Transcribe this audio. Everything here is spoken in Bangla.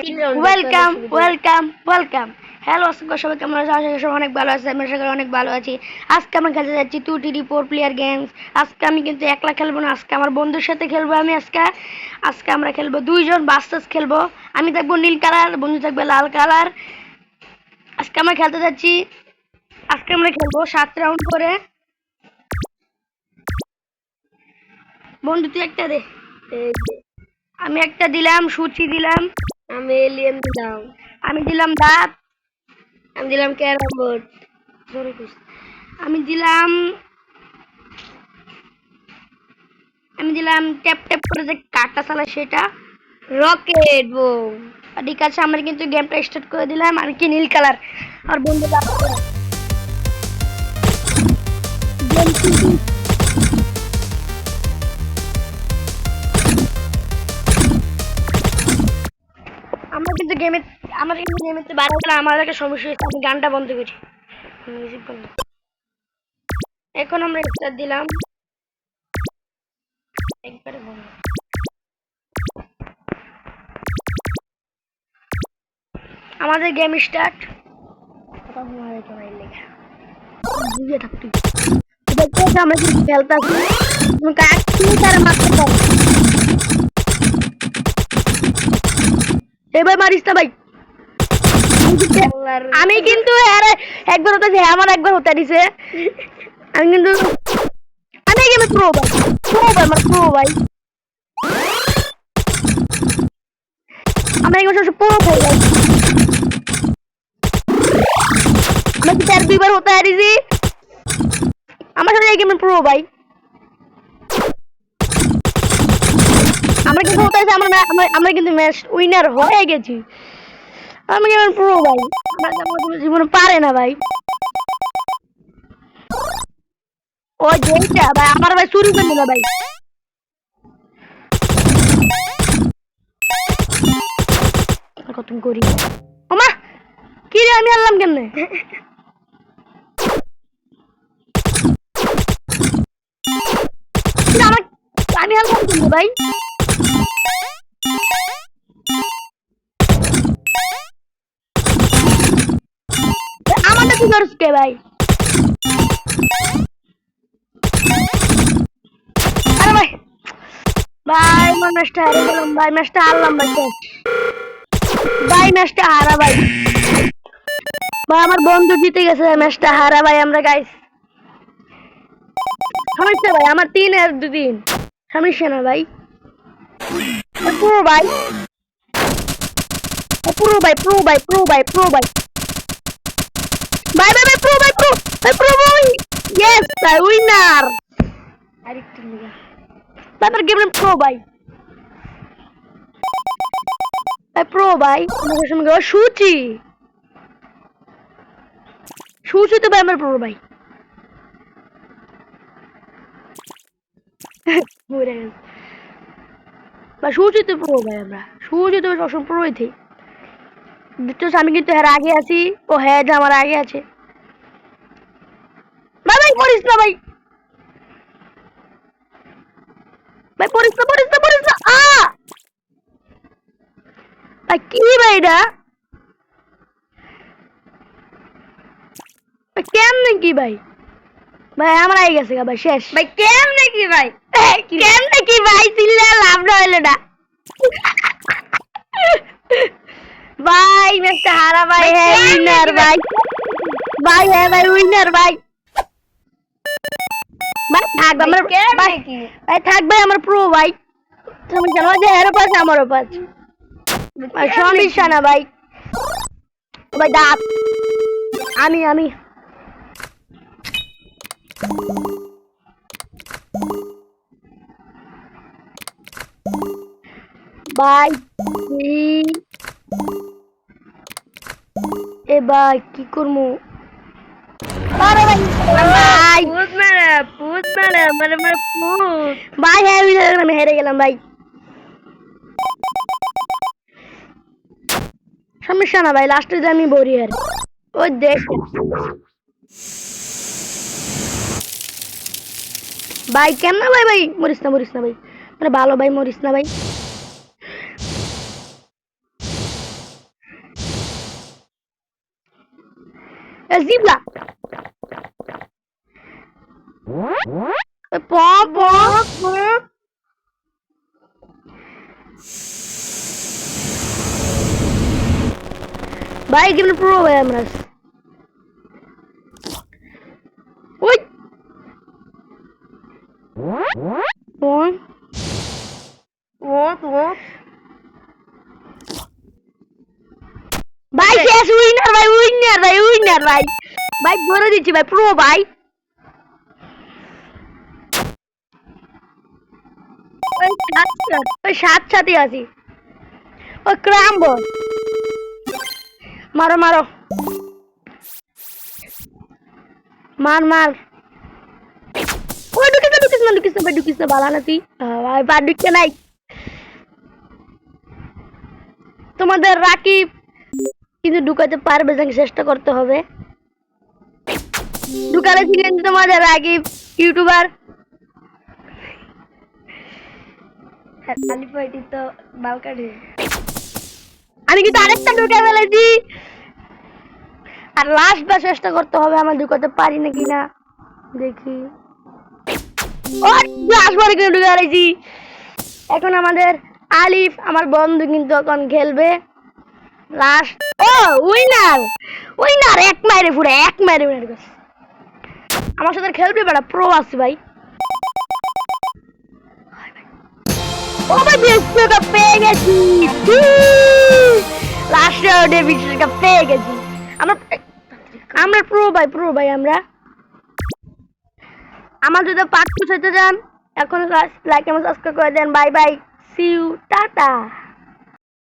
Welcome welcome welcome. হ্যালো সবাই, কেমন আছো? আশা করি সবাই অনেক ভালো আছে। আমি আশা করি অনেক ভালো আছি। আজকে আমরা খেলতে যাচ্ছি 2TD4 প্লেয়ার গেমস। আজকে আমি কিন্তু একলা খেলবো না, আজকে আমার বন্ধুর সাথে খেলবো। আমি আজকে আমরা খেলবো দুইজন বাস্তাস খেলবো। আমি থাকবো নীল কালার, বন্ধু থাকবে লাল কালার। আজকে আমরা খেলতে যাচ্ছি, আজকে আমরা খেলবো 7 রাউন্ড করে। বন্ধু তুই একটা দে। আমি একটা দিলাম, সূচি দিলাম, আমি এলিয়েন দিলাম, আমি দিলাম দাঁত, আমি দিলাম ক্যারাম বোর্ড, আমি দিলাম আমি দিলাম ট্যাপ ট্যাপ করে যে কাটা চালায় সেটা। Rocket bomb. ঠিক আছে, আমরা কিন্তু গেমটা স্টার্ট করে দিলাম। আমি কি নীল কালার, আর বন্ধু লাল কালার। আমরা কিন্তু গেমেতে বাইরে গেলে আমার একটা সমস্যা হয়েছে। আমি গানটা বন্ধ করি, মিউজিক বন্ধ। এখন আমরা স্টার্ট দিলাম, একবারে বন্ধ। আমাদের গেম স্টার্ট। আমরা কিন্তু খেলতেছি, এবার মারিস না ভাই। আমি কিন্তু একবার হতেছে, আমার একবার হতে দিছে। আমি কিন্তু আমি গেমে প্রো ভাই, আমার প্রো ভাই। আমরা এগুলো সব প্রো ভাই। আমরা কিন্তু আর দুইবার হতে হারিয়েছি। আমার সাথে এই গেমে প্রো ভাই। আমরা কিন্তু হতে আছে, আমরা কিন্তু ম্যাচ উইনার হয়ে গেছি। আমি গেমের প্রো ভাই, আমার জীবনে পারে না ভাই। ওই গেমটা ভাই আমার ভাই চুরি করে নিল ভাই। কত করি ওমা, কি রে আমি আনলাম কেমনে? আমি আনলাম কেমনে ভাই? আমারটা কি করছ কে ভাই? আরে ভাই ভাই ম্যাচটা হারে গেলাম ভাই, ম্যাচটা হারলাম ভাই। ভাই ম্যাচটা হারা ভাই, ভাই আমার বন্ধু জিতে গেছে। ম্যাচটা হারা ভাই আমরা গাইস। সমস্যা ভাই আমার 3-2 সমস্যা না ভাই। পুরো ভাই, পুরো ভাই, প্রো ভাই, প্রো ভাই, প্রো ভাই, ভাই ভাই ভাই, প্রো ভাই, প্রো ভাই, প্রো ভাই। ইয়েস ভাই, উইনার। আরেকটু লিগা তারপর গেমের প্রো ভাই, ভাই প্রো ভাই। আমাদের সঙ্গে সুচি সুচি তো ভাই আমার প্রো ভাই। বা সুচি তো প্রো ভাই, আমরা সুচি তো সবসময় প্রোই থাকি। দেখছো আমি কিন্তু এর আগে আছি, ও হ্যাঁ যে আমার আগে আছে। ভাই ভাই পড়িস না ভাই, ভাই পড়িস না, পড়িস না, পড়িস না। ভাই কি ভাই এটা? কেমনে কি ভাই? ভাই আমার আগে গেছে ভাই, শেষ ভাই কেমনে কি ভাই? কেমনে কি ভাই? চিল্লা লাভ না হইলো না ভাই। ম্যাচটা হারা ভাই, হ্যাঁ উইনার ভাই। ভাই হ্যাঁ ভাই উইনার ভাই। ভাই থাক আমার ভাই, ভাই থাক ভাই আমার প্রো ভাই। তুমি জানো যে হেরো পাস আমারও পাস ভাই, সমস্যা না ভাই। ভাই দাঁত আমি ভাই এ ভাই কি করবো? আরে ভাই ভাই ভূত মারা মানে ভূত। ভাই হ্যাঁ আমি হেরে গেলাম ভাই। সমস্যা না ভাই, লাস্টে যে আমি বরি আর ওই দেখ ভাই কেন না ভাই, ভাই মরিস না ভাই, মানে ভালো ভাই মরিস না ভাই। জিবলা প প ভাই গেম প্রো ভাই আমরা ওই কোন ভাই শেষ উইনার ভাই উইনার ভাই উইনার ভাই ভাই বলে দিচ্ছি ভাই প্রো ভাই ওই সাত সাথে আছি ওই ক্রাম্বো মারো মারো মার মার ওই ঢুকিস না বালা না তুই ভাই পা ঢুকছে নাই তোমাদের রাকিব কিন্তু ঢুকাতে পারবে না চেষ্টা করতে হবে ঢুকালে কিন্তু তোমাদের রাকিব ইউটিউবার আলিপাইটি তো বালকাটি আমি কিন্তু আরেকটা ঢুকে ফেলেছি আর লাস্ট বার চেষ্টা করতে হবে আমার ঢুকাতে পারি নাকি না দেখি ও লাস্ট বারে কিন্তু ঢুকে ফেলেছি এখন আমাদের আলিফ আমার বন্ধু কিন্তু এখন খেলবে লাস্ট ও উইনার উইনার এক মাইরে উইনার গেছে আমার সাথে খেলবে বেটা প্রো আছে ভাই ও ভাই বিশ্বকাপ পেয়ে গেছি লাস্ট রাউন্ডে বিশ্বকাপ পেয়ে গেছি আমরা প্রো ভাই আমরা আমার যদি পার্ট 2 চাইতে যান এখন লাইক এবং সাবস্ক্রাইব করে দেন bye bye see you tata